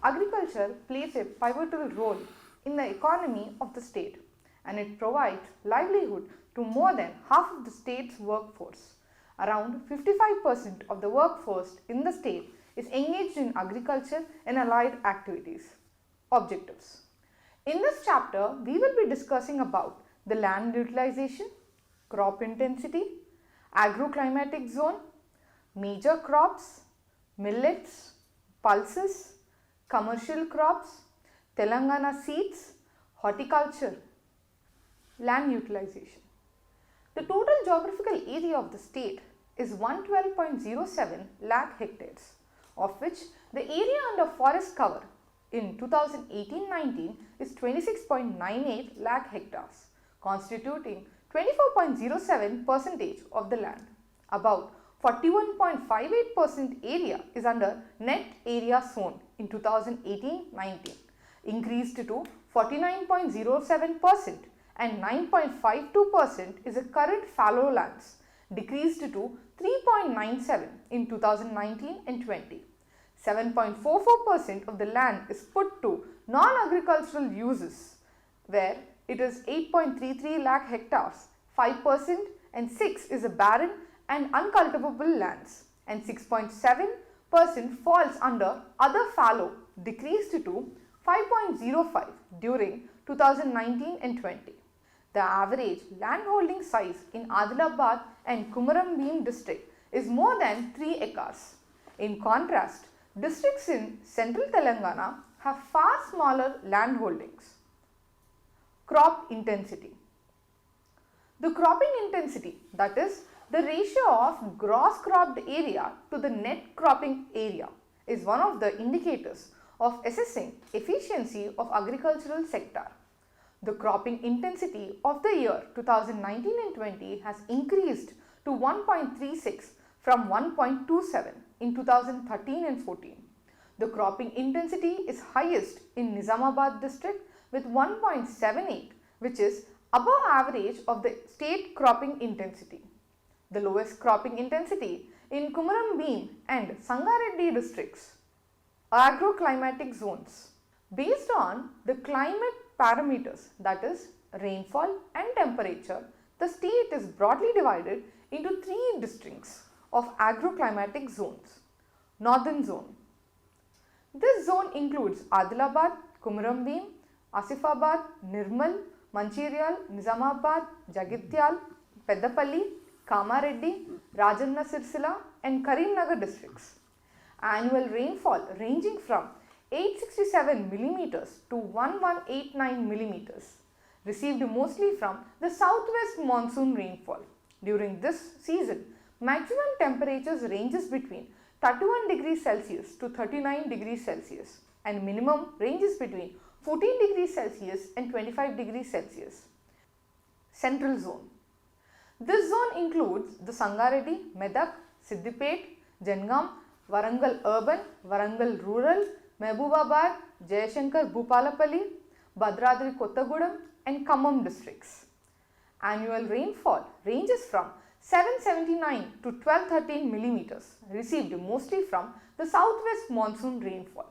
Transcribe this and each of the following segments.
Agriculture plays a pivotal role in the economy of the state, and it provides livelihood to more than half of the state's workforce. Around 55% of the workforce in the state is engaged in agriculture and allied activities. Objectives. In this chapter, we will be discussing about the land utilization, crop intensity, agroclimatic zone, major crops, millets, pulses, commercial crops, Telangana seeds, horticulture. Land utilization. The total geographical area of the state is 112.07 lakh hectares, of which the area under forest cover in 2018-19 is 26.98 lakh hectares, constituting 24.07% of the land. About 41.58% area is under net area zone in 2018-19, increased to 49.07%, and 9.52% is a current fallow lands, decreased to 3.97 in 2019 and 20. 7.44% of the land is put to non-agricultural uses, where it is 8.33 lakh hectares, 5%, and 6 is a barren and uncultivable lands, and 6.7% falls under other fallow, decreased to 5.05 during 2019 and 20. The average landholding size in Adilabad and Kumaram Bhim district is more than 3 acres. In contrast, districts in central Telangana have far smaller landholdings. Crop intensity. The cropping intensity, that is, the ratio of gross cropped area to the net cropping area, is one of the indicators of assessing efficiency of agricultural sector. The cropping intensity of the year 2019 and 20 has increased to 1.36 from 1.27 in 2013 and 14. The cropping intensity is highest in Nizamabad district with 1.78, which is above average of the state cropping intensity. The lowest cropping intensity in Kumaram Bhim and Sangareddy districts. Agroclimatic zones. Based on the climate parameters, that is rainfall and temperature, the state is broadly divided into 3 districts of agroclimatic zones. Northern zone. This zone includes Adilabad, Kumaram Bhim, Asifabad, Nirmal, Manchiryal, Nizamabad, Jagityal, Peddapalli, Kamareddy, Rajanna Sirsila and Karimnagar districts. Annual rainfall ranging from 867 mm to 1189 mm, received mostly from the southwest monsoon rainfall. During this season, maximum temperatures ranges between 31 degrees Celsius to 39 degrees Celsius and minimum ranges between 14 degrees Celsius and 25 degrees Celsius. Central zone. This zone includes the Sangareddy, Medak, Siddipet, Jangam, Warangal urban, Warangal rural, Mehbubabad, Jayashankar Bhupalapalli, Bhadradri Kottagudem and Khammam districts. Annual rainfall ranges from 779 to 1213 mm, received mostly from the southwest monsoon rainfall.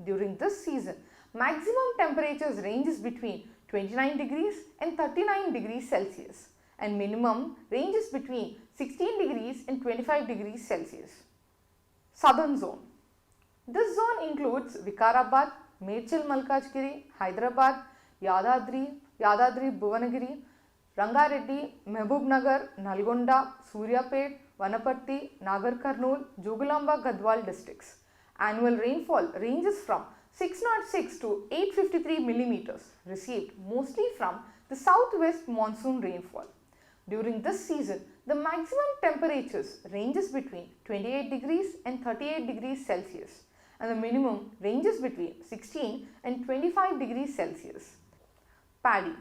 During this season, maximum temperatures ranges between 29 degrees and 39 degrees Celsius and minimum ranges between 16 degrees and 25 degrees Celsius. Southern zone. This zone includes Vikarabad, Medchal Malkajgiri, Hyderabad, Yadadri Bhuvanagiri, Rangareddy, Mehbubnagar, Nalgonda, Suryapet, Vanapatti, Nagar Karnool, Jogulamba Gadwal districts. Annual rainfall ranges from 606 to 853 mm, received mostly from the southwest monsoon rainfall. During this season, the maximum temperatures ranges between 28 degrees and 38 degrees Celsius and the minimum ranges between 16 and 25 degrees Celsius. Paddy.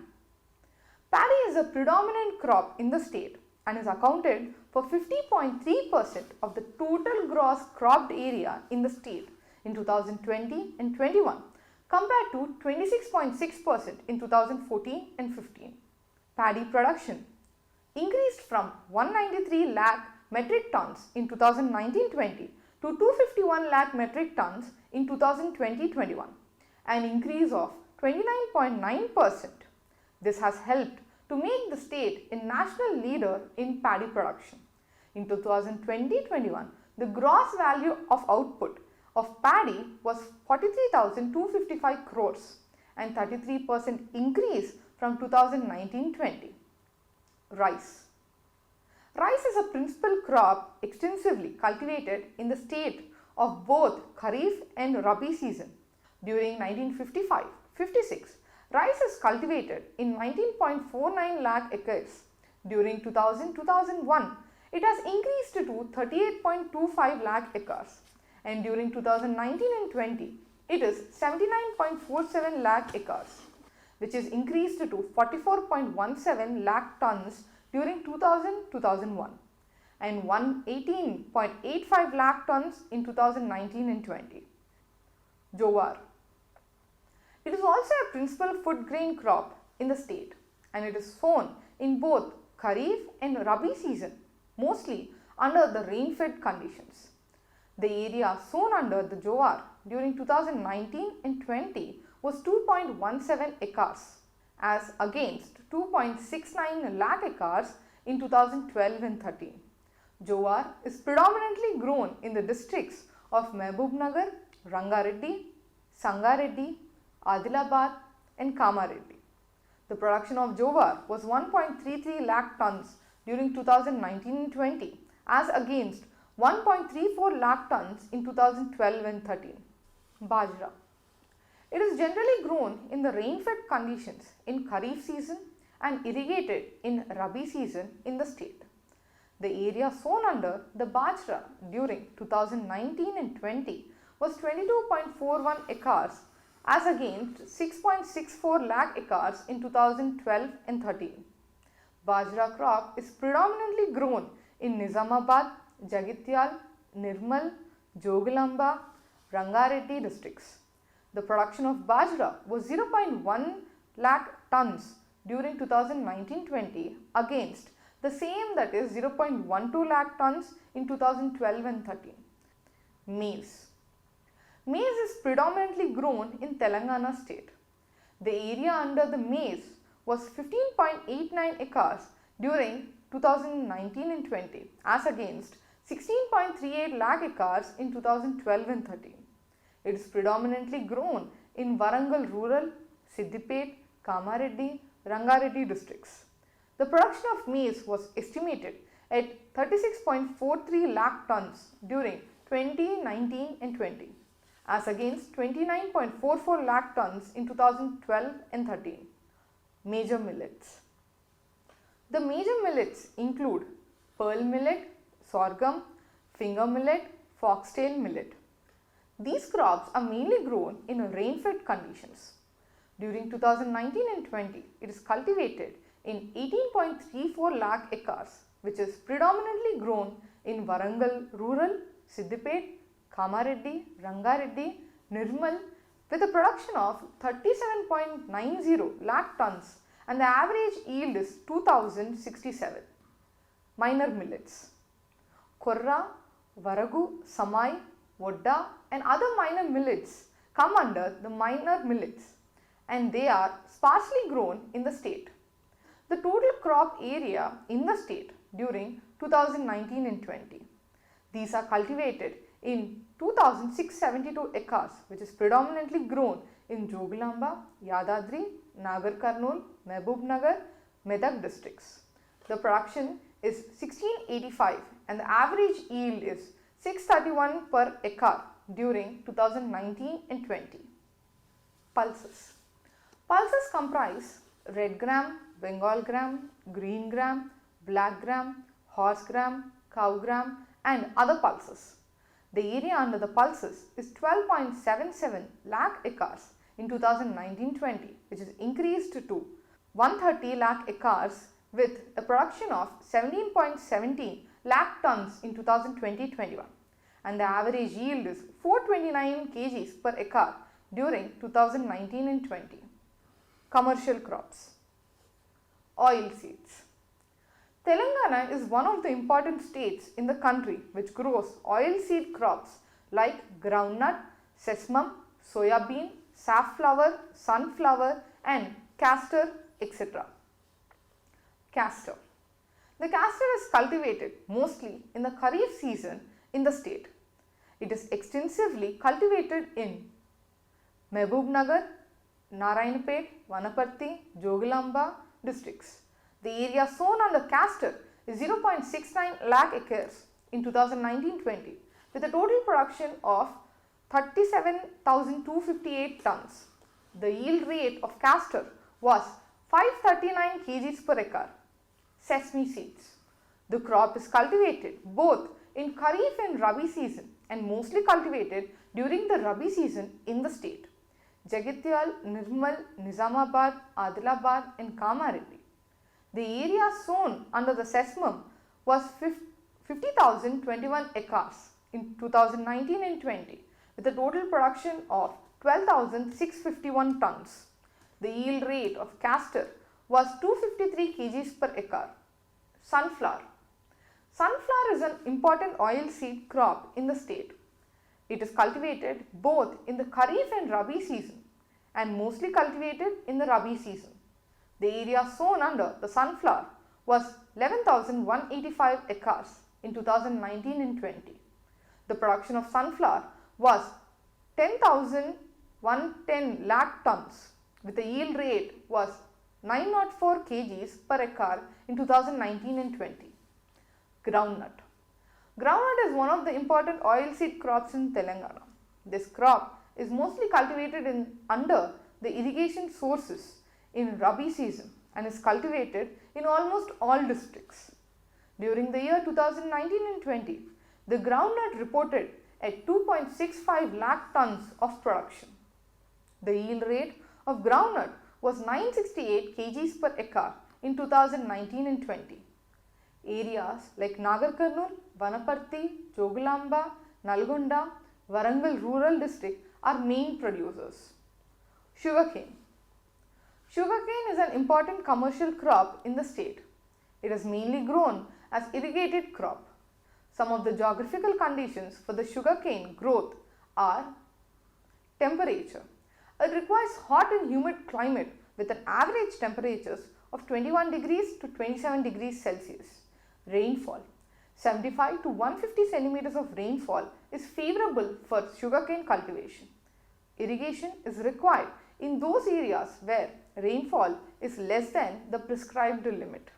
Paddy is a predominant crop in the state and is accounted for 50.3% of the total gross cropped area in the state in 2020 and 21 compared to 26.6% in 2014 and 15. Paddy production increased from 193 lakh metric tons in 2019-20 to 251 lakh metric tons in 2020-21, an increase of 29.9%. This has helped to make the state a national leader in paddy production. In 2020-21, the gross value of output of paddy was 43,255 crores and 33% increase from 2019-20. Rice. Rice is a principal crop extensively cultivated in the state of both Kharif and Rabi season. During 1955-56, rice is cultivated in 19.49 lakh acres. During 2000-2001, it has increased to 38.25 lakh acres, and during 2019 and 20, it is 79.47 lakh acres, which is increased to 44.17 lakh tons during 2000-2001 and 118.85 lakh tons in 2019 and 20. Jowar. It is also a principal food grain crop in the state, and it is sown in both Kharif and Rabi season, mostly under the rain-fed conditions. The area sown under the jowar during 2019 and 20 was 2.17 acres as against 2.69 lakh acres in 2012 and 13. Jowar is predominantly grown in the districts of Mehbubnagar, Rangareddy, Sangareddy, Adilabad and Kamareddy. The production of jowar was 1.33 lakh tons during 2019 and 20 as against 1.34 lakh tons in 2012 and 13. Bajra. It is generally grown in the rain-fed conditions in Kharif season and irrigated in Rabi season in the state. The area sown under the Bajra during 2019 and 20 was 22.41 acres as against 6.64 lakh acres in 2012 and 13. Bajra crop is predominantly grown in Nizamabad, Jagityal, Nirmal, Joglamba, Rangareddy districts. The production of Bajra was 0.1 lakh tons during 2019-20 against the same, that is 0.12 lakh tons in 2012 and 13. Maize. Maize is predominantly grown in Telangana state. The area under the maize was 15.89 acres during 2019 and 20 as against 16.38 lakh acres in 2012 and 13. It is predominantly grown in Warangal rural, Siddipet, Kamareddy, Rangareddy districts. The production of maize was estimated at 36.43 lakh tons during 2019 and 20 as against 29.44 lakh tons in 2012 and 13. Major millets. The major millets include pearl millet, sorghum, finger millet, foxtail millet. These crops are mainly grown in rain-fed conditions. During 2019 and 20, it is cultivated in 18.34 lakh acres, which is predominantly grown in Warangal rural, Siddipet, Kamareddy, Rangareddy, Nirmal with a production of 37.90 lakh tons and the average yield is 2067. Minor millets. Korra, Varagu, Samai, Vodda and other minor millets come under the minor millets and they are sparsely grown in the state. The total crop area in the state during 2019 and 20. These are cultivated in 2,672 acres, which is predominantly grown in Joglamba, Yadadri, Nagar Karnool, Mehbubnagar, Medak districts. The production is 1685 and the average yield is 631 per acre during 2019 and 20. Pulses. Pulses comprise red gram, Bengal gram, green gram, black gram, horse gram, cow gram and other pulses. The area under the pulses is 12.77 lakh acres in 2019-20, which is increased to 130 lakh acres with a production of 17.17 lakh tons in 2020-21 and the average yield is 429 kgs per acre during 2019 and 20. Commercial crops. Oilseeds. Telangana is one of the important states in the country which grows oilseed crops like groundnut, sesame, soya bean, safflower, sunflower and castor, etc. Castor. The castor is cultivated mostly in the Kharif season in the state. It is extensively cultivated in Mehboob-nagar, Narayanpet, Vanaparthi, Joglamba districts. The area sown under castor is 0.69 lakh acres in 2019-20 with a total production of 37,258 tons. The yield rate of castor was 539 kgs per acre. Sesame seeds. The crop is cultivated both in Kharif and Rabi season and mostly cultivated during the Rabi season in the state. Jagatyal, Nirmal, Nizamabad, Adilabad and Kamareddy. The area sown under the sesame was 50,021 acres in 2019 and 20 with a total production of 12,651 tons. The yield rate of castor was 253 kgs per acre. Sunflower. Sunflower is an important oil seed crop in the state. It is cultivated both in the Kharif and Rabi season and mostly cultivated in the Rabi season. The area sown under the sunflower was 11,185 acres in 2019 and 20. The production of sunflower was 10,110 lakh tons with a yield rate was 904 kgs per acre in 2019 and 20. Groundnut. Groundnut is one of the important oilseed crops in Telangana. This crop is mostly cultivated under the irrigation sources in Rabi season and is cultivated in almost all districts. During the year 2019 and 20, the groundnut reported at 2.65 lakh tons of production. The yield rate of groundnut was 968 kgs per acre in 2019 and 20. Areas like Nagarkarnool, Vanaparthi, Joglamba, Nalgonda, Warangal rural district are main producers. Sugarcane. Sugarcane is an important commercial crop in the state. It is mainly grown as irrigated crop. Some of the geographical conditions for the sugarcane growth are temperature. It requires hot and humid climate with an average temperatures of 21 degrees to 27 degrees Celsius. Rainfall. 75 to 150 centimeters of rainfall is favorable for sugarcane cultivation. Irrigation is required in those areas where rainfall is less than the prescribed limit.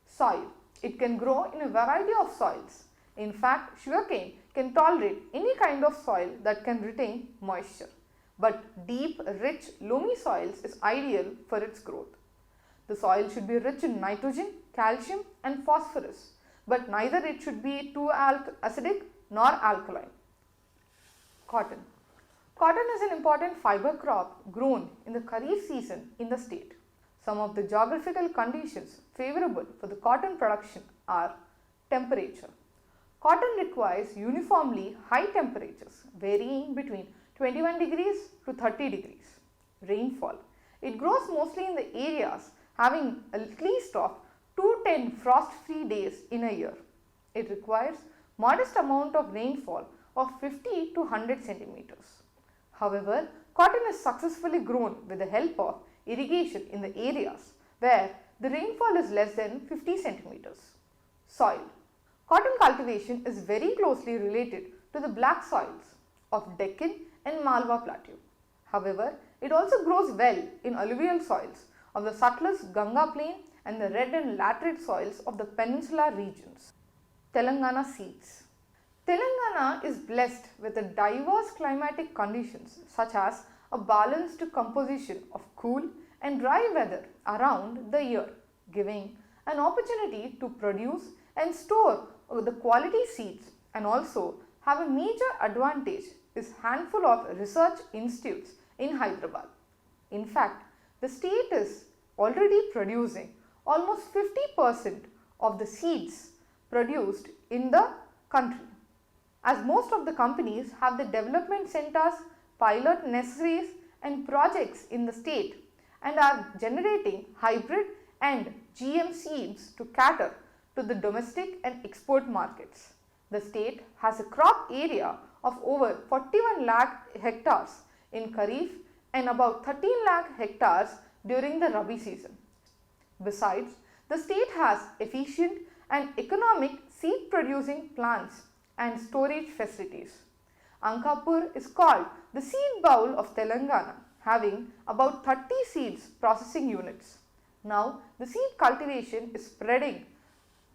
Soil. It can grow in a variety of soils. In fact, sugarcane can tolerate any kind of soil that can retain moisture. But deep, rich, loamy soils is ideal for its growth. The soil should be rich in nitrogen, calcium and phosphorus, but neither it should be too acidic nor alkaline. Cotton. Cotton is an important fiber crop grown in the Kharif season in the state. Some of the geographical conditions favorable for the cotton production are temperature. Cotton requires uniformly high temperatures varying between 21 degrees to 30 degrees. Rainfall. It grows mostly in the areas having at least of 210 frost-free days in a year. It requires modest amount of rainfall of 50 to 100 centimeters. However, cotton is successfully grown with the help of irrigation in the areas where the rainfall is less than 50 centimeters. Soil. Cotton cultivation is very closely related to the black soils of Deccan and Malwa Plateau. However, it also grows well in alluvial soils of the Sutlej Ganga plain and the red and laterite soils of the peninsular regions. Telangana seeds. Telangana is blessed with a diverse climatic conditions such as a balanced composition of cool and dry weather around the year, giving an opportunity to produce and store the quality seeds, and also have a major advantage is handful of research institutes in Hyderabad. In fact, the state is already producing almost 50% of the seeds produced in the country, as most of the companies have the development centers, pilot nurseries and projects in the state and are generating hybrid and GM seeds to cater to the domestic and export markets. The state has a crop area of over 41 lakh hectares in Kharif and about 13 lakh hectares during the Rabi season. Besides, the state has efficient and economic seed producing plants and storage facilities. Ankapur is called the seed bowl of Telangana, having about 30 seeds processing units. Now, the seed cultivation is spreading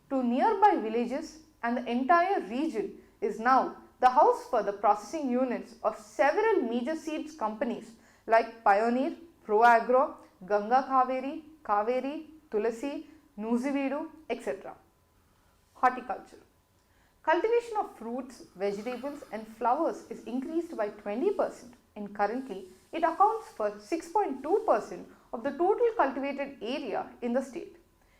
to nearby villages and the entire region is now the house for the processing units of several major seeds companies like Pioneer, ProAgro, Ganga Kaveri, Tulasi, Nuziveedu, etc. Horticulture. Cultivation of fruits, vegetables and flowers is increased by 20% and currently it accounts for 6.2% of the total cultivated area in the state.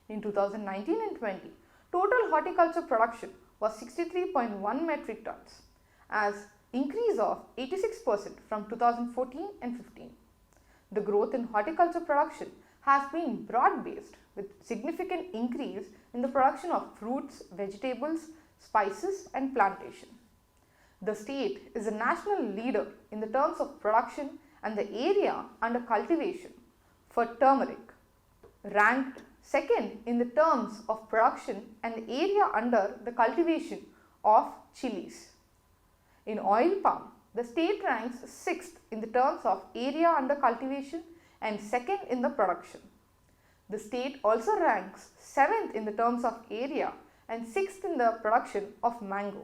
In 2019 and 20, total horticulture production was 63.1 metric tons as increase of 86% from 2014 and 15. The growth in horticulture production has been broad-based with significant increase in the production of fruits, vegetables, spices and plantation. The state is a national leader in the terms of production and the area under cultivation for turmeric, ranked second in the terms of production and the area under the cultivation of chilies. In oil palm, the state ranks 6th in the terms of area under cultivation and 2nd in the production. The state also ranks 7th in the terms of area and 6th in the production of mango.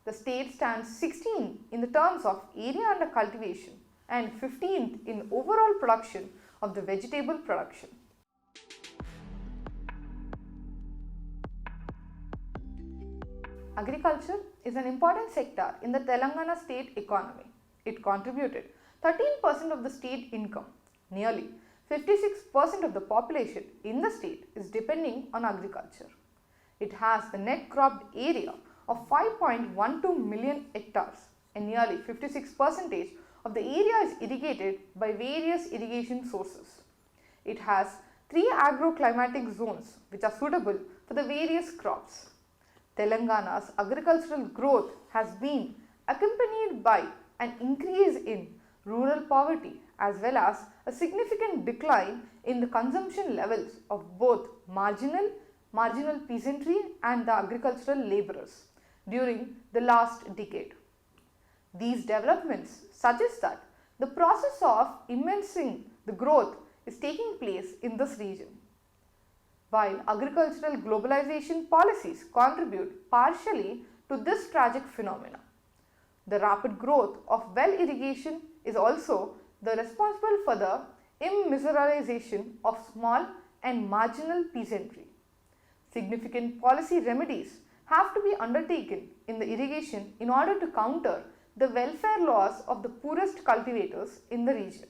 The state stands 16th in the terms of area under cultivation and 15th in overall production of the vegetable production. Agriculture is an important sector in the Telangana state economy. It contributed 13% of the state income. Nearly 56% of the population in the state is depending on agriculture. It has the net cropped area of 5.12 million hectares and nearly 56% of the area is irrigated by various irrigation sources. It has 3 agroclimatic zones which are suitable for the various crops. Telangana's agricultural growth has been accompanied by an increase in rural poverty as well as a significant decline in the consumption levels of both marginal peasantry and the agricultural labourers during the last decade. These developments suggest that the process of immersing the growth is taking place in this region. While agricultural globalization policies contribute partially to this tragic phenomena, the rapid growth of well irrigation is also responsible for the immiseralization of small and marginal peasantry. Significant policy remedies have to be undertaken in the irrigation in order to counter the welfare loss of the poorest cultivators in the region.